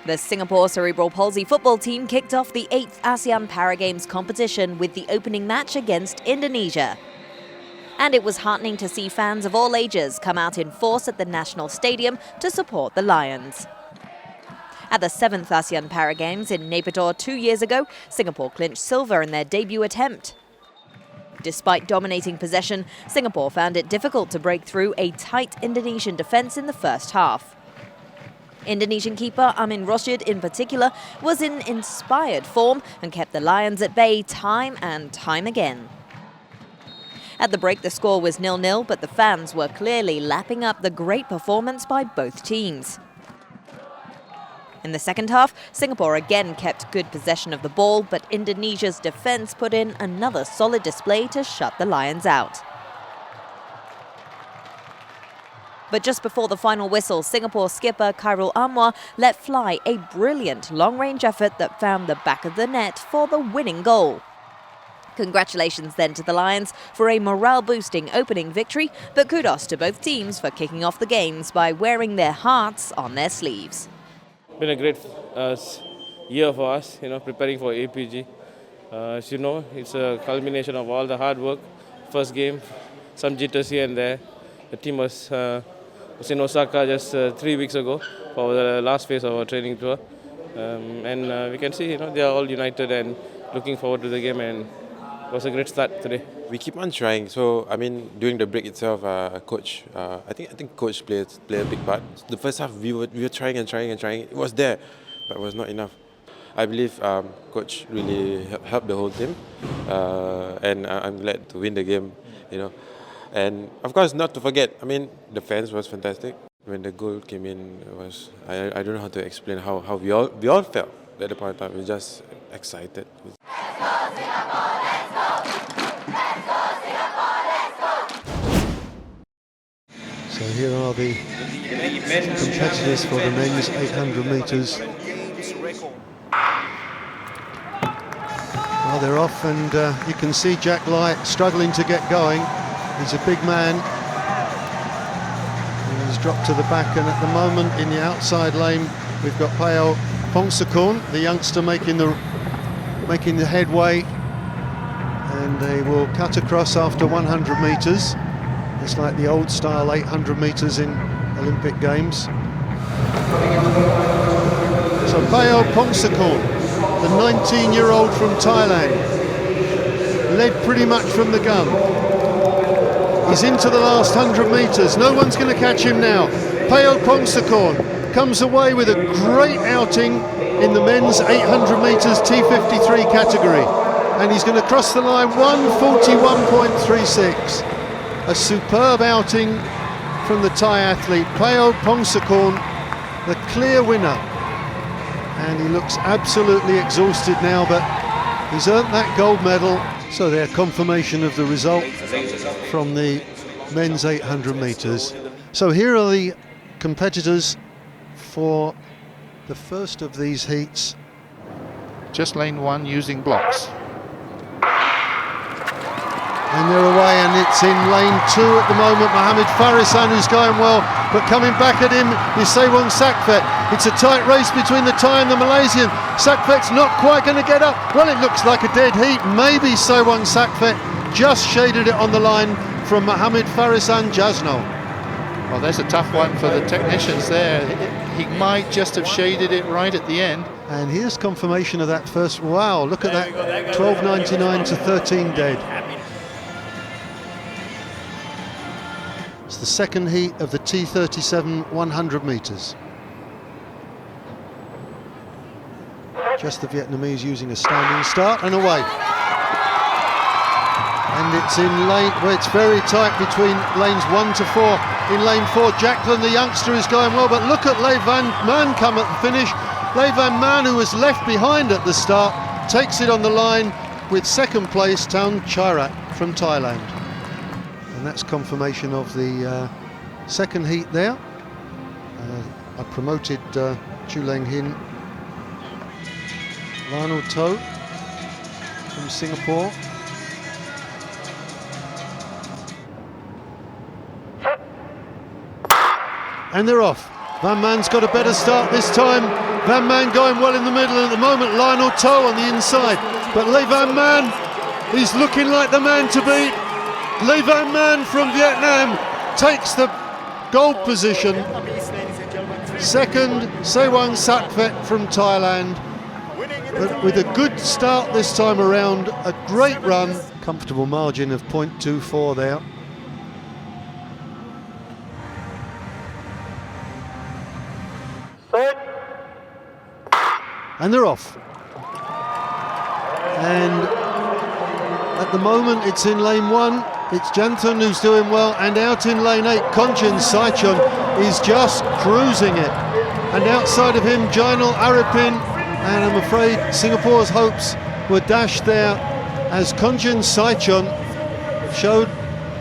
The Singapore Cerebral Palsy football team kicked off the 8th ASEAN Para Games competition with the opening match against Indonesia. And it was heartening to see fans of all ages come out in force at the National Stadium to support the Lions. At the 7th ASEAN Para Games in Naypyidaw 2 years ago, Singapore clinched silver in their debut attempt. Despite dominating possession, Singapore found it difficult to break through a tight Indonesian defence in the first half. Indonesian keeper Amin Rashid, in particular, was in inspired form and kept the Lions at bay time and time again. At the break, the score was 0-0, but the fans were clearly lapping up the great performance by both teams. In the second half, Singapore again kept good possession of the ball, but Indonesia's defence put in another solid display to shut the Lions out. But just before the final whistle, Singapore skipper Khairul Anwar let fly a brilliant long-range effort that found the back of the net for the winning goal. Congratulations then to the Lions for a morale-boosting opening victory, but kudos to both teams for kicking off the games by wearing their hearts on their sleeves. Been a great year for us, preparing for APG. As you know, it's a culmination of all the hard work. First game, some jitters here and there. The team was in Osaka just 3 weeks ago for the last phase of our training tour. And we can see, they are all united and looking forward to the game, and it was a great start today. We keep on trying. So, during the break itself, coach, I think coach played a big part. The first half, we were trying and trying and trying. It was there, but it was not enough. I believe coach really helped the whole team, and I'm glad to win the game, And of course, not to forget, the fans was fantastic. When the goal came in, it was I don't know how to explain how we all felt at the point of time. We were just excited. Let's go, Singapore, let's go! Let's go, Singapore, let's go! So here are the competitors for the men's 800 metres. Well, they're off, and you can see Jack Lai struggling to get going. He's a big man. He's dropped to the back, and at the moment in the outside lane we've got Peo Pongsakorn, the youngster, making the headway, and they will cut across after 100 metres. It's like the old style 800 metres in Olympic Games. So Peo Pongsakorn, the 19-year-old from Thailand, led pretty much from the gun. He's into the last 100 metres. No one's going to catch him now. Peo Pongsakorn comes away with a great outing in the men's 800 metres T53 category. And he's going to cross the line 1:41.36. A superb outing from the Thai athlete. Peo Pongsakorn, the clear winner. And he looks absolutely exhausted now, but he's earned that gold medal. So their confirmation of the result from the men's 800 metres. So here are the competitors for the first of these heats. Just lane one using blocks. And they're away, and it's in lane two at the moment. Mohamed Farisan, who's going well, but coming back at him is Sewon Sakphet. It's a tight race between the Thai and the Malaysian. Sakphet's not quite going to get up. Well, it looks like a dead heat. Maybe Sewon Sakphet just shaded it on the line from Mohamed Farisan Jasno. Well, there's a tough one for the technicians there. He might just have shaded it right at the end. And here's confirmation of that first. Wow, look at that. 12.99 to 13 dead. It's the second heat of the T37 100 metres. Just the Vietnamese using a standing start, and away. And it's in lane where it's very tight between lanes 1 to 4. In lane 4, Jacqueline, the youngster, is going well, but look at Le Van Man come at the finish. Le Van Man, who was left behind at the start, takes it on the line with second place Taun Chairat from Thailand. And that's confirmation of the second heat there. I promoted Chu Leng Hin. Lionel To from Singapore. And they're off. Van Man's got a better start this time. Van Man going well in the middle, and at the moment Lionel To on the inside. But Le Van Man, he's looking like the man to beat. Le Van Man from Vietnam takes the gold position. Second, Sewang Satphet from Thailand. But with a good start this time around, a great run. Comfortable margin of 0.24 there. And they're off. And at the moment it's in lane 1. It's Janthun who's doing well, and out in lane 8, Konjin Saichon is just cruising it. And outside of him, Jainal Aripin, and I'm afraid Singapore's hopes were dashed there as Konjin Saichon showed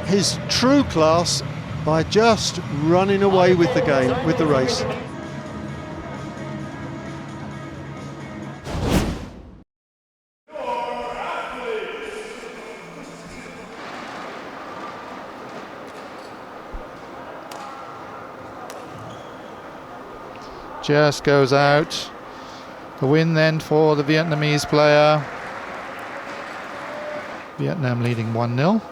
his true class by just running away with the game, with the race. Just goes out. The win then for the Vietnamese player. Vietnam leading 1-0.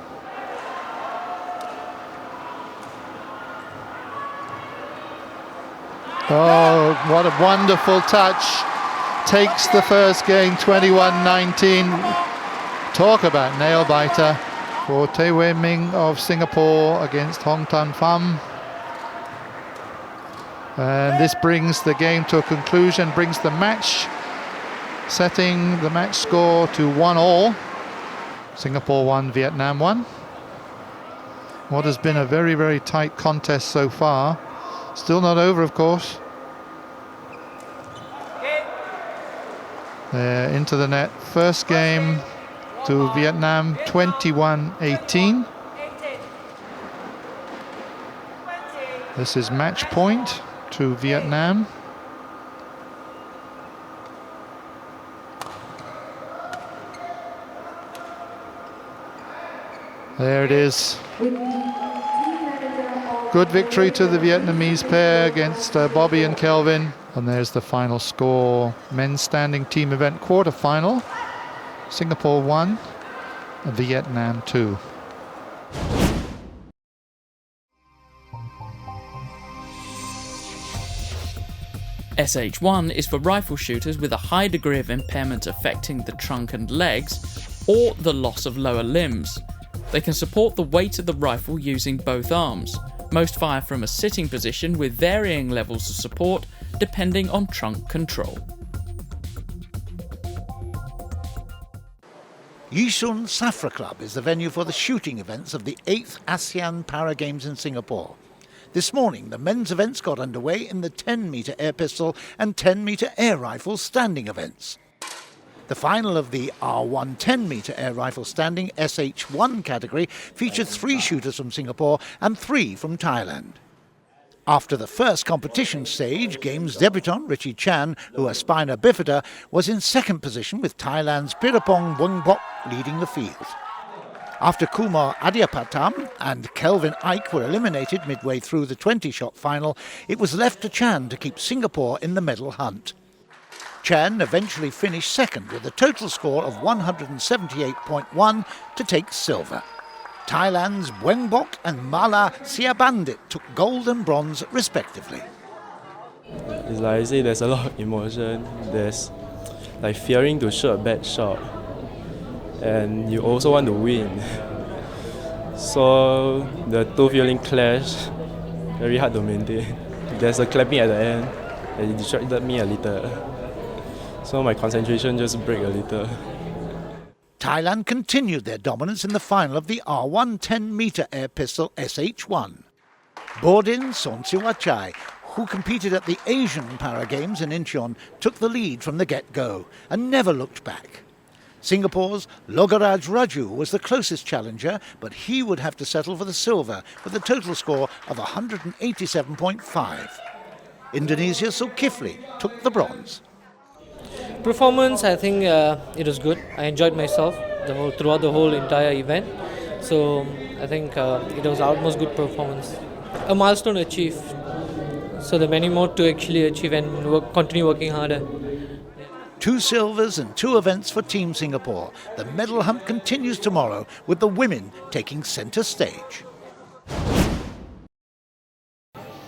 Oh, what a wonderful touch. Takes the first game 21-19. Talk about nail biter for Tay Wei Ming of Singapore against Hong Tan Pham. And this brings the game to a conclusion, brings the match, setting the match score to 1-1. Singapore 1, Vietnam 1. What has been a very, very tight contest so far. Still not over, of course. They're into the net. First game to Vietnam, 21-18. This is match point to Vietnam. There it is. Good victory to the Vietnamese pair against Bobby and Kelvin. And there's the final score. Men's standing team event quarter-final. Singapore 1, Vietnam 2. SH1 is for rifle shooters with a high degree of impairment affecting the trunk and legs, or the loss of lower limbs. They can support the weight of the rifle using both arms. Most fire from a sitting position with varying levels of support depending on trunk control. Yishun Safra Club is the venue for the shooting events of the 8th ASEAN Para Games in Singapore. This morning, the men's events got underway in the 10-metre air pistol and 10-metre air rifle standing events. The final of the R1 10-metre air rifle standing SH1 category featured 3 shooters from Singapore and 3 from Thailand. After the first competition stage, Games debutant Richie Chan, who has spina bifida, was in second position with Thailand's Pirapong Wongbok leading the field. After Kumar Adiapatam and Kelvin Ike were eliminated midway through the 20-shot final, it was left to Chan to keep Singapore in the medal hunt. Chan eventually finished second with a total score of 178.1 to take silver. Thailand's Wengbok and Mala Siabandit took gold and bronze respectively. It's like I say, there's a lot of emotion. There's like fearing to shoot a bad shot, and you also want to win. So the two feeling clash, very hard to maintain. There's a clapping at the end, and it distracted me a little. So my concentration just break a little. Thailand continued their dominance in the final of the R1 10-metre air pistol SH1. Bordin Sonsiwachai, who competed at the Asian Para Games in Incheon, took the lead from the get-go and never looked back. Singapore's Logaraj Raju was the closest challenger, but he would have to settle for the silver with a total score of 187.5. Indonesia's Zulkifli took the bronze. Performance, I think it was good. I enjoyed myself throughout the whole entire event. So I think it was almost good performance. A milestone achieved. So there are many more to actually achieve and continue working harder. 2 silvers and 2 events for Team Singapore. The medal hunt continues tomorrow with the women taking centre stage.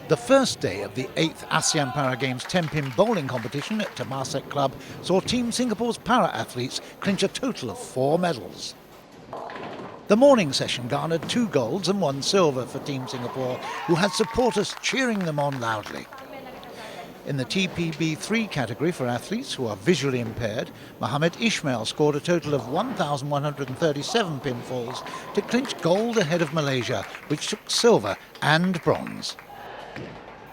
The first day of the 8th ASEAN Para Games Tenpin bowling competition at Temasek Club saw Team Singapore's para-athletes clinch a total of 4 medals. The morning session garnered 2 golds and 1 silver for Team Singapore, who had supporters cheering them on loudly. In the TPB3 category for athletes who are visually impaired, Mohammed Ismail scored a total of 1,137 pinfalls to clinch gold ahead of Malaysia, which took silver and bronze.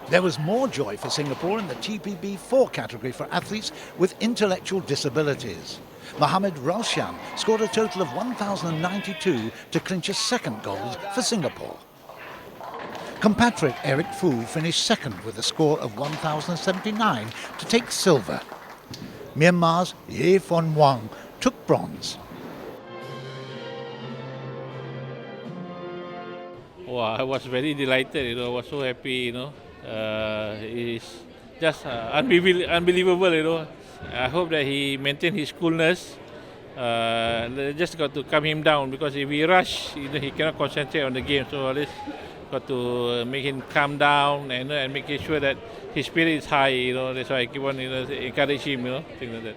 There was more joy for Singapore in the TPB4 category for athletes with intellectual disabilities. Mohammed Raushan scored a total of 1,092 to clinch a 2nd gold for Singapore. Compatriot Eric Fu finished 2nd with a score of 1,079 to take silver. Myanmar's Ye Fon Wang took bronze. Wow, I was very delighted, I was so happy, It's just unbelievable, I hope that he maintained his coolness. Just got to calm him down, because if he rush, he cannot concentrate on the game. So at least got to make him calm down and making sure that his spirit is high. That's why I keep on encourage him. Things like that.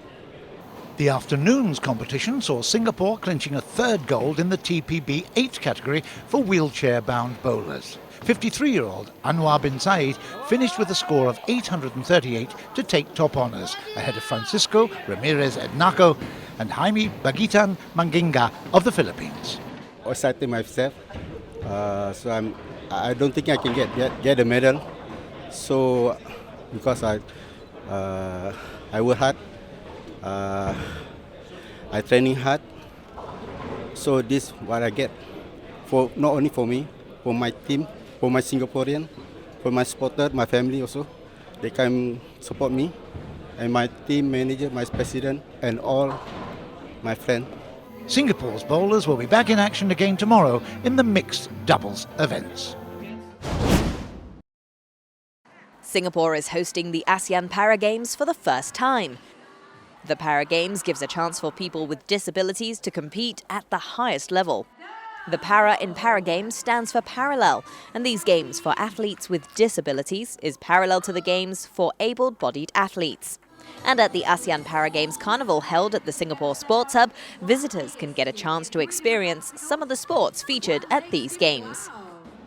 The afternoon's competition saw Singapore clinching a 3rd gold in the TPB 8 category for wheelchair-bound bowlers. 53-year-old Anwar bin Said finished with a score of 838 to take top honours, ahead of Francisco Ramirez Ednaco and Jaime Bagitan Manginga of the Philippines. Excited myself, so I don't think I can get a medal. So because I work hard, I training hard. So this what I get for not only for me, for my team, for my Singaporean, for my supporter, my family also. They can support me, and my team manager, my president, and all my friends. Singapore's bowlers will be back in action again tomorrow in the mixed doubles events. Singapore is hosting the ASEAN Para Games for the first time. The Para Games gives a chance for people with disabilities to compete at the highest level. The Para in Para Games stands for parallel, and these games for athletes with disabilities is parallel to the games for able-bodied athletes. And at the ASEAN Para Games Carnival held at the Singapore Sports Hub, visitors can get a chance to experience some of the sports featured at these games.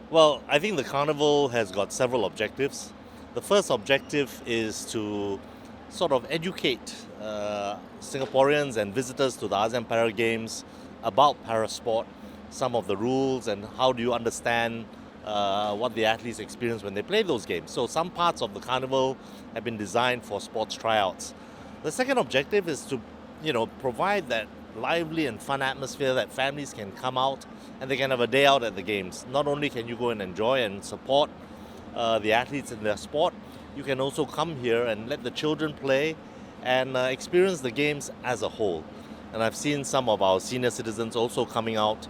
Well, I think the Carnival has got several objectives. The first objective is to sort of educate Singaporeans and visitors to the ASEAN Para Games about parasport, some of the rules and how do you understand what the athletes experience when they play those games. So some parts of the Carnival have been designed for sports tryouts. The second objective is to, provide that lively and fun atmosphere that families can come out and they can have a day out at the games. Not only can you go and enjoy and support the athletes in their sport, you can also come here and let the children play and experience the games as a whole. And I've seen some of our senior citizens also coming out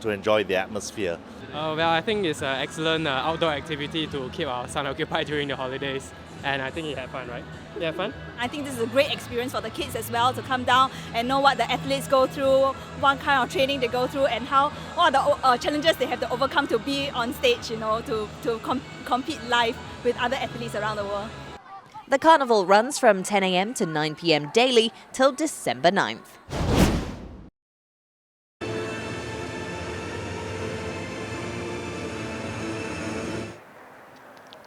to enjoy the atmosphere. Well, I think it's an excellent outdoor activity to keep our son occupied during the holidays. And I think he had fun, right? You had fun? I think this is a great experience for the kids as well to come down and know what the athletes go through, what kind of training they go through, and what are the challenges they have to overcome to be on stage, to compete live with other athletes around the world. The carnival runs from 10 a.m. to 9 p.m. daily till December 9th.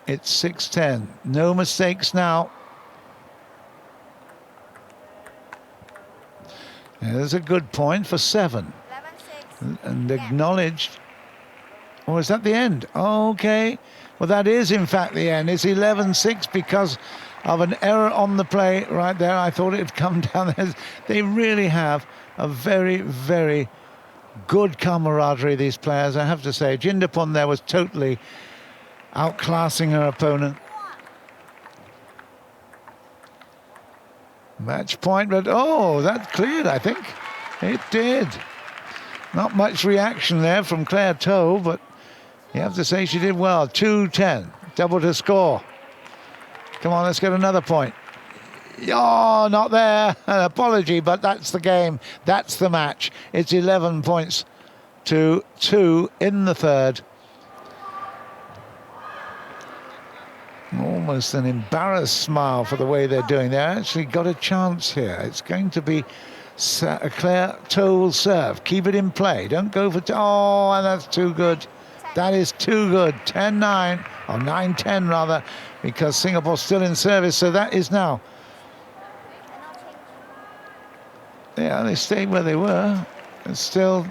It's 6:10. No mistakes now. There's a good point for 7. And acknowledged. Oh, is that the end? Okay. Well, that is in fact the end. It's 11-6 because of an error on the play right there. I thought it had come down there. They really have a very, very good camaraderie, these players, I have to say. Jindapon there was totally outclassing her opponent. Match point, but that cleared, I think. It did. Not much reaction there from Claire Toe, but you have to say she did well. 2-10, doubled her score. Come on, let's get another point. Oh, not there. An apology, but that's the game. That's the match. It's 11 points to 2 in the third. Almost an embarrassed smile for the way they're doing. They actually got a chance here. It's going to be Claire Toe will serve. Keep it in play. Don't go for... Oh, and that's too good. That is too good. 10-9, or 9-10 rather, because Singapore's still in service. So that is now... Yeah, they stayed where they were. It's still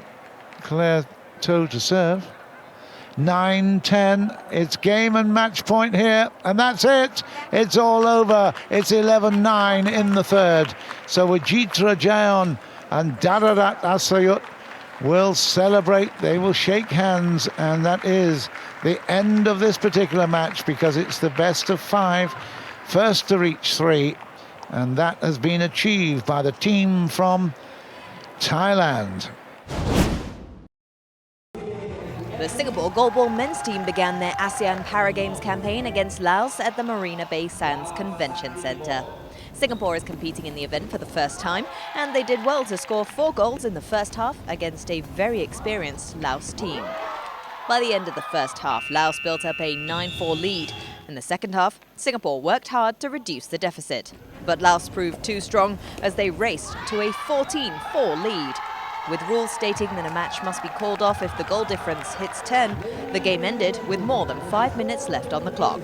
Claire Toe to serve. 9-10, it's game and match point here, and that's it. It's all over. It's 11-9 in the third. So Wajitra Jayon and Dararat Asayut will celebrate. They will shake hands, and that is the end of this particular match, because it's the best of 5, first to reach 3, and that has been achieved by the team from Thailand. The Singapore Goalball men's team began their ASEAN Para Games campaign against Laos at the Marina Bay Sands Convention Centre. Singapore is competing in the event for the first time, and they did well to score 4 goals in the first half against a very experienced Laos team. By the end of the first half, Laos built up a 9-4 lead. In the second half, Singapore worked hard to reduce the deficit. But Laos proved too strong as they raced to a 14-4 lead. With rules stating that a match must be called off if the goal difference hits 10, the game ended with more than 5 minutes left on the clock.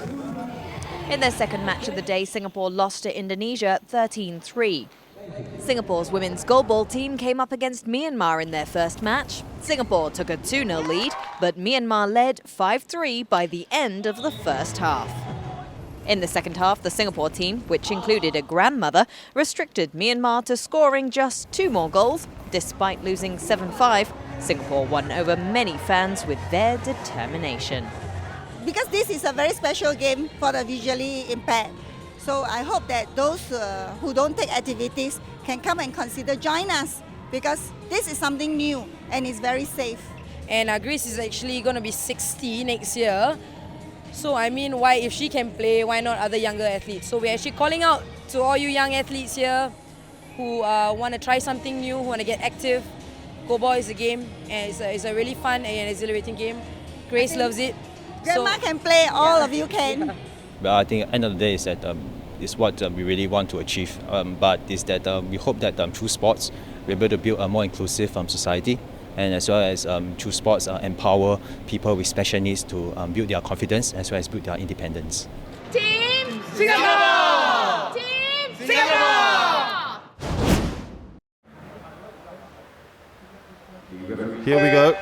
In their second match of the day, Singapore lost to Indonesia 13-3. Singapore's women's goalball team came up against Myanmar in their first match. Singapore took a 2-0 lead, but Myanmar led 5-3 by the end of the first half. In the second half, the Singapore team, which included a grandmother, restricted Myanmar to scoring just 2 more goals. Despite losing 7-5, Singapore won over many fans with their determination. Because this is a very special game for the visually impaired. So I hope that those who don't take activities can come and consider join us, because this is something new and it's very safe. And Greece is actually going to be 60 next year. So I mean, why, if she can play, why not other younger athletes? So we're actually calling out to all you young athletes here who want to try something new, who want to get active. Goalball is a game, and it's a really fun and exhilarating game. Grace loves it. Grandma can play, all of you can. But I think at the end of the day is that is what we really want to achieve. But is that we hope that through sports we're able to build a more inclusive society, and as well as through sports empower people with special needs to build their confidence as well as build their independence. Team Singapore! Team Singapore! Here we go,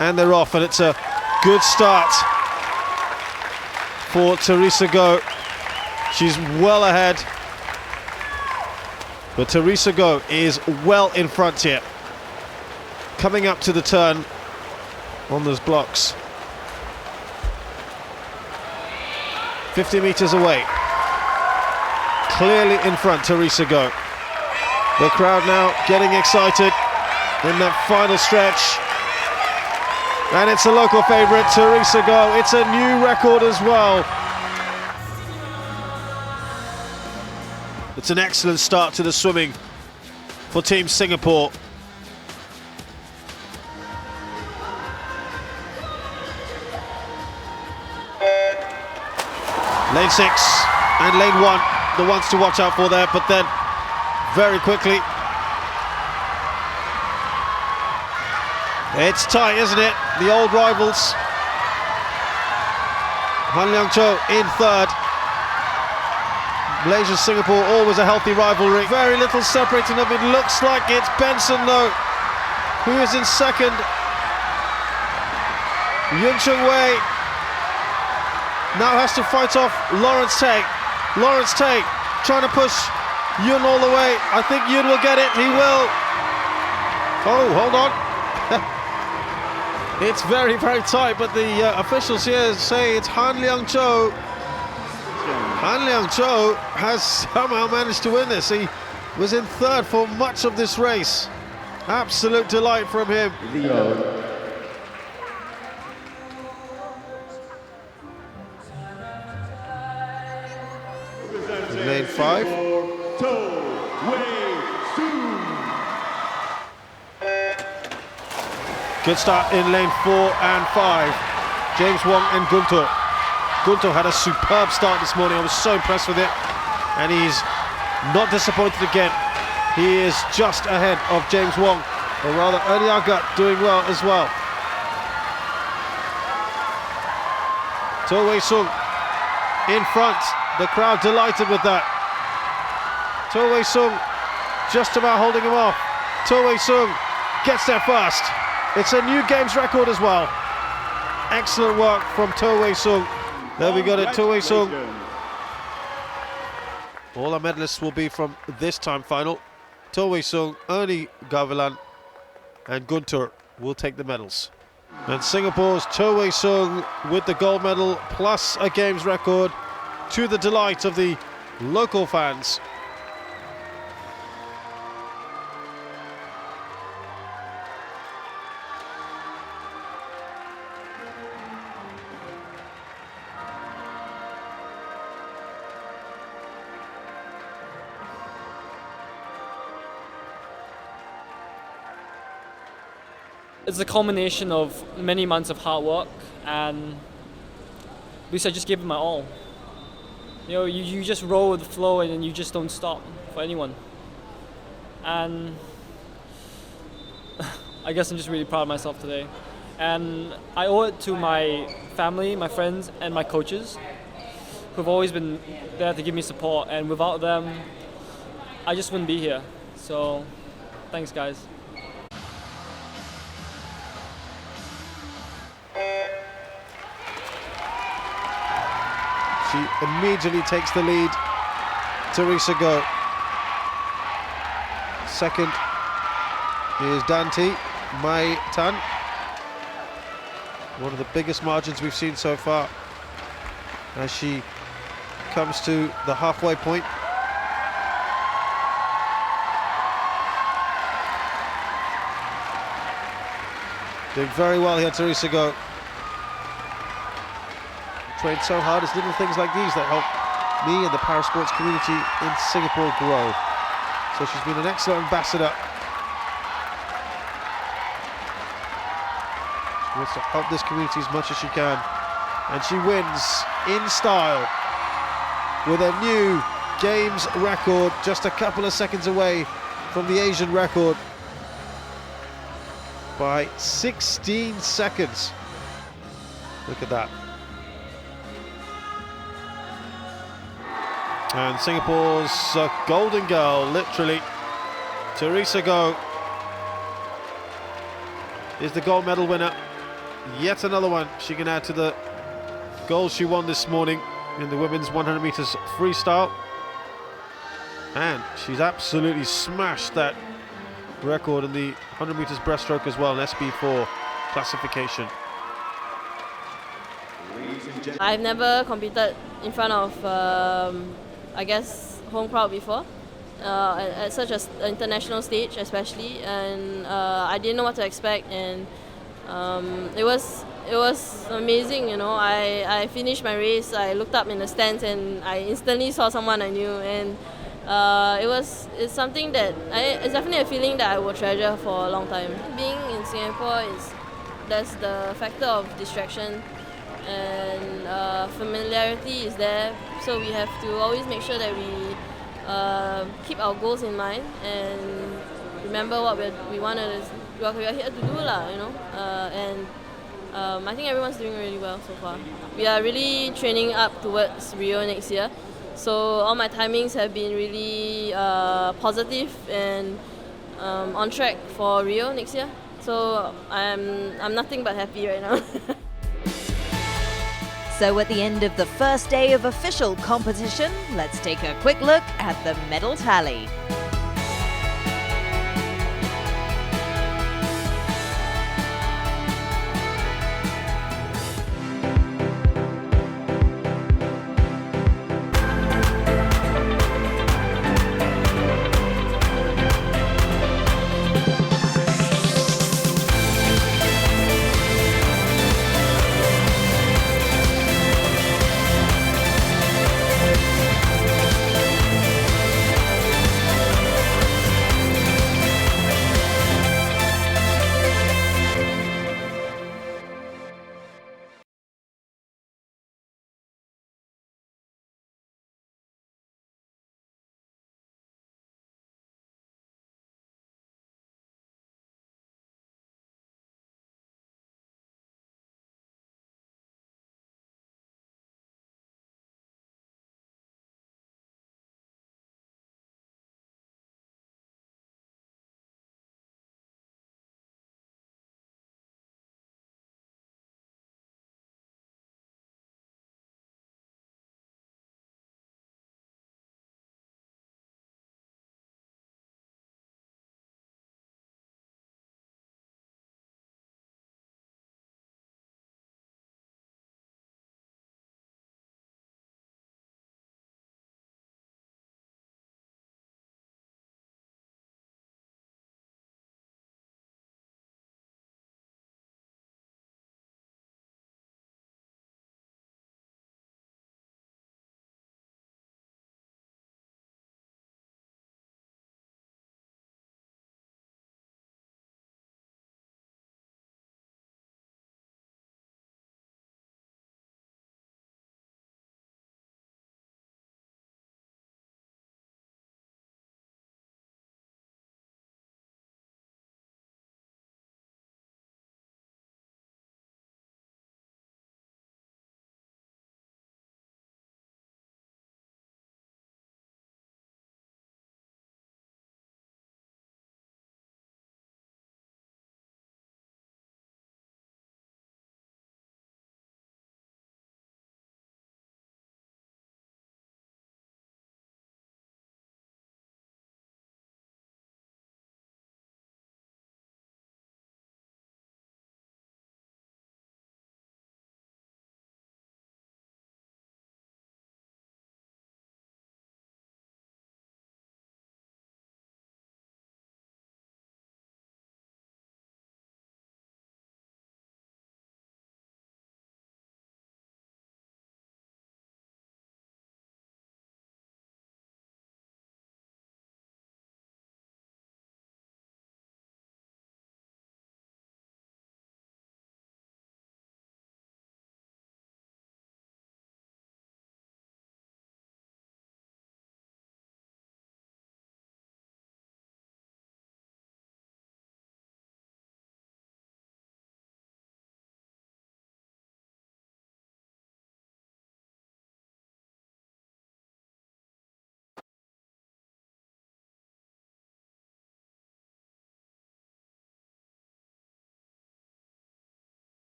and they're off, and it's a good start for Teresa Goh. She's well ahead, but Teresa Goh is well in front here. Coming up to the turn on those blocks. 50 metres away. Clearly in front, Teresa Goh. The crowd now getting excited in that final stretch. And it's a local favourite, Teresa Goh. It's a new record as well. It's an excellent start to the swimming for Team Singapore. Lane 6 and lane 1, the ones to watch out for there, but then very quickly it's tight, isn't it? The old rivals. Han Leong Cho in third. Malaysia, Singapore, always a healthy rivalry. Very little separating them. It looks like it's Benson though, who is in second. Yun Chung Wei now has to fight off Lawrence Tay. Lawrence Tay trying to push Yun all the way. I think Yun will get it. He will. Oh, hold on. It's very, very tight, but the officials here say it's Han Leong Cho. Han Leong Cho has somehow managed to win this. He was in third for much of this race. Absolute delight from him. Good start in lane 4 and 5. James Wong and Guntur. Guntur had a superb start this morning. I was so impressed with it. And he's not disappointed again. He is just ahead of James Wong. Or rather, Ernie Agat doing well as well. To Wei Sung in front. The crowd delighted with that. To Wei Sung just about holding him off. To Wei Sung gets there first. It's a new games record as well. Excellent work from To Wei Sung. There we got it, To Wei Sung. All our medalists will be from this time final. To Wei Sung, Ernie Gavilan and Guntur will take the medals. And Singapore's To Wei Sung with the gold medal plus a games record, to the delight of the local fans. It's a culmination of many months of hard work, and at least I just gave it my all. You know, you just roll with the flow and you just don't stop for anyone. And I guess I'm just really proud of myself today. And I owe it to my family, my friends, and my coaches, who've always been there to give me support. And without them, I just wouldn't be here. So, thanks, guys. She immediately takes the lead. Teresa Go. Second is Danti Mai Tan. One of the biggest margins we've seen so far as she comes to the halfway point. Doing very well here, Teresa Go. Trained so hard. It's little things like these that help me and the parasports community in Singapore grow. So she's been an excellent ambassador. She wants to help this community as much as she can. And she wins in style with a new games record, just a couple of seconds away from the Asian record by 16 seconds. Look at that. And Singapore's golden girl, literally, Teresa Go, is the gold medal winner. Yet another one she can add to the goals she won this morning in the women's 100 meters freestyle. And she's absolutely smashed that record in the 100 meters breaststroke as well, an SB4 classification. I've never competed in front of I guess home crowd before, at such an international stage especially, and I didn't know what to expect, and it was amazing. You know, I finished my race, I looked up in the stands and I instantly saw someone I knew, and it's something that it's definitely a feeling that I will treasure for a long time. Being in Singapore there's the factor of distraction, and familiarity is there, so we have to always make sure that we keep our goals in mind and remember what we are here to do, you know. And I think everyone's doing really well so far. We are really training up towards Rio next year, so all my timings have been really positive and on track for Rio next year. So I'm nothing but happy right now. So at the end of the first day of official competition, let's take a quick look at the medal tally.